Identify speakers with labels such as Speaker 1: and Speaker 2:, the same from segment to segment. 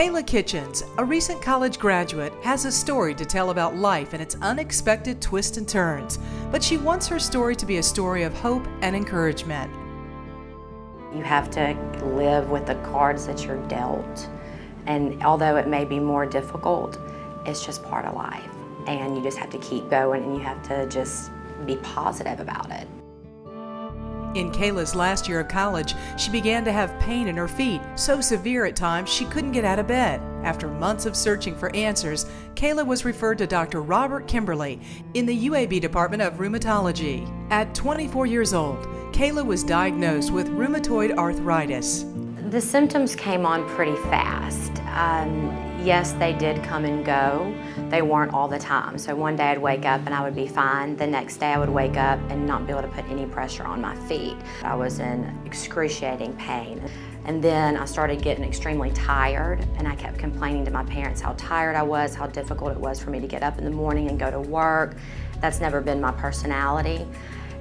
Speaker 1: Kayla Kitchens, a recent college graduate, has a story to tell about life and its unexpected twists and turns, but she wants her story to be a story of hope and encouragement.
Speaker 2: You have to live with the cards that you're dealt, and although it may be more difficult, it's just part of life, and you just have to keep going and you have to just be positive about it.
Speaker 1: In Kayla's last year of college, she began to have pain in her feet, so severe at times she couldn't get out of bed. After months of searching for answers, Kayla was referred to Dr. Robert Kimberly in the UAB Department of Rheumatology. At 24 years old, Kayla was diagnosed with rheumatoid arthritis.
Speaker 2: The symptoms came on pretty fast. Yes, they did come and go. They weren't all the time. So one day I'd wake up and I would be fine. The next day I would wake up and not be able to put any pressure on my feet. I was in excruciating pain. And then I started getting extremely tired, and I kept complaining to my parents how tired I was, how difficult it was for me to get up in the morning and go to work. That's never been my personality.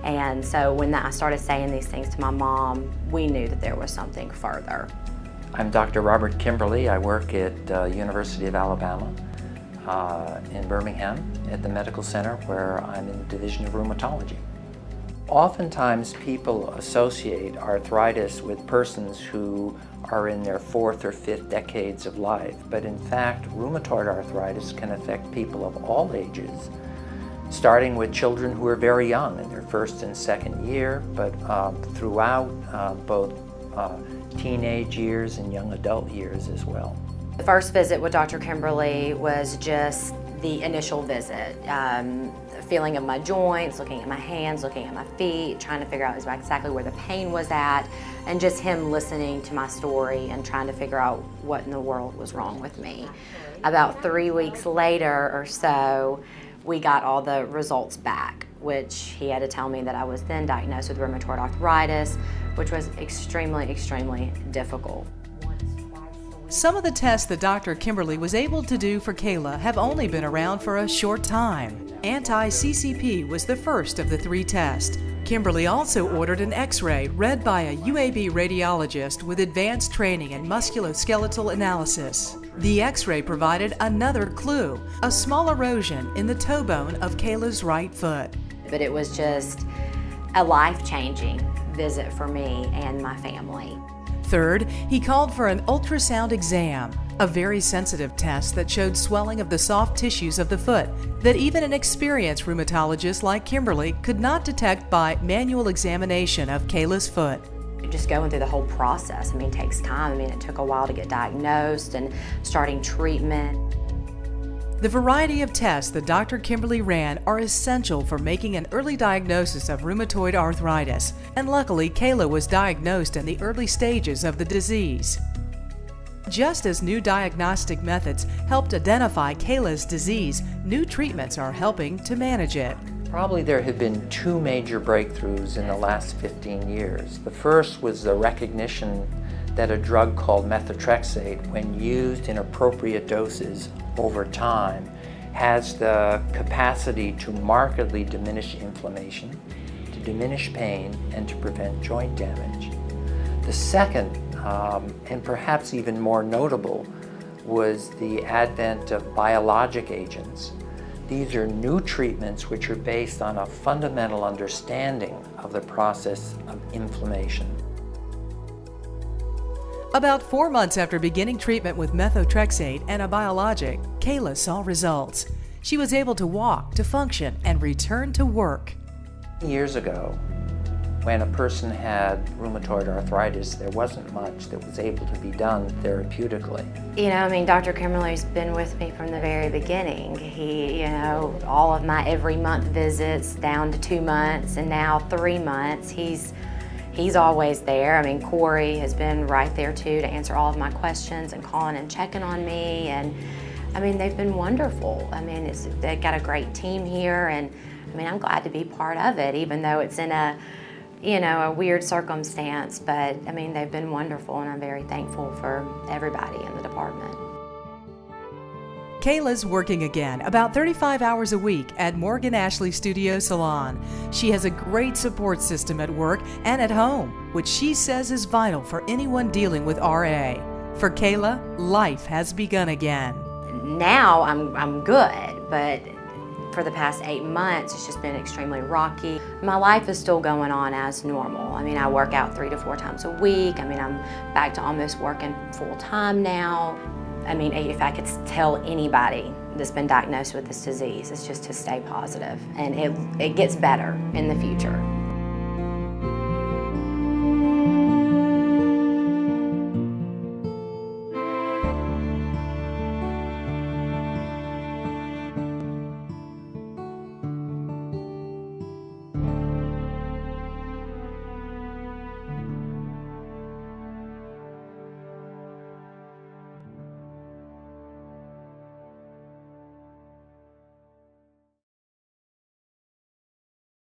Speaker 2: And so when I started saying these things to my mom, we knew that there was something further.
Speaker 3: I'm Dr. Robert Kimberly. I work at University of Alabama in Birmingham at the medical center, where I'm in the Division of Rheumatology. Oftentimes people associate arthritis with persons who are in their fourth or fifth decades of life, but in fact rheumatoid arthritis can affect people of all ages, starting with children who are very young in their first and second year, but throughout both teenage years and young adult years as well.
Speaker 2: The first visit with Dr. Kimberly was just the initial visit. Feeling of my joints, looking at my hands, looking at my feet, trying to figure out exactly where the pain was at, and just him listening to my story and trying to figure out what in the world was wrong with me. About 3 weeks later or so, we got all the results back, which he had to tell me that I was then diagnosed with rheumatoid arthritis, which was extremely, extremely difficult.
Speaker 1: Some of the tests that Dr. Kimberly was able to do for Kayla have only been around for a short time. Anti-CCP was the first of the 3 tests. Kimberly also ordered an X-ray read by a UAB radiologist with advanced training in musculoskeletal analysis. The X-ray provided another clue, a small erosion in the toe bone of Kayla's right foot.
Speaker 2: But it was just a life-changing visit for me and my family.
Speaker 1: Third, he called for an ultrasound exam, a very sensitive test that showed swelling of the soft tissues of the foot that even an experienced rheumatologist like Kimberly could not detect by manual examination of Kayla's foot.
Speaker 2: Just going through the whole process, it takes time. It took a while to get diagnosed and starting treatment.
Speaker 1: The variety of tests that Dr. Kimberly ran are essential for making an early diagnosis of rheumatoid arthritis, and luckily Kayla was diagnosed in the early stages of the disease. Just as new diagnostic methods helped identify Kayla's disease, new treatments are helping to manage it.
Speaker 3: Probably there have been 2 major breakthroughs in the last 15 years. The first was the recognition that a drug called methotrexate, when used in appropriate doses over time, has the capacity to markedly diminish inflammation, to diminish pain, and to prevent joint damage. The second, and perhaps even more notable, was the advent of biologic agents. These are new treatments which are based on a fundamental understanding of the process of inflammation.
Speaker 1: About 4 months after beginning treatment with methotrexate and a biologic, Kayla saw results. She was able to walk, to function, and return to work.
Speaker 3: Years ago, when a person had rheumatoid arthritis, there wasn't much that was able to be done therapeutically.
Speaker 2: Dr. Kimberly's been with me from the very beginning. He, all of my every month visits down to 2 months and now 3 months, he's always there. Corey has been right there too to answer all of my questions and calling and checking on me. And they've been wonderful. They've got a great team here, and I'm glad to be part of it, even though it's in a weird circumstance. But they've been wonderful, and I'm very thankful for everybody in the department.
Speaker 1: Kayla's working again, about 35 hours a week at Morgan Ashley Studio Salon. She has a great support system at work and at home, which she says is vital for anyone dealing with RA. For Kayla, life has begun again.
Speaker 2: Now I'm good, but for the past 8 months, it's just been extremely rocky. My life is still going on as normal. I mean, I work out 3 to 4 times a week. I mean, I'm back to almost working full time now. I mean, if I could tell anybody that's been diagnosed with this disease, it's just to stay positive, and it gets better in the future.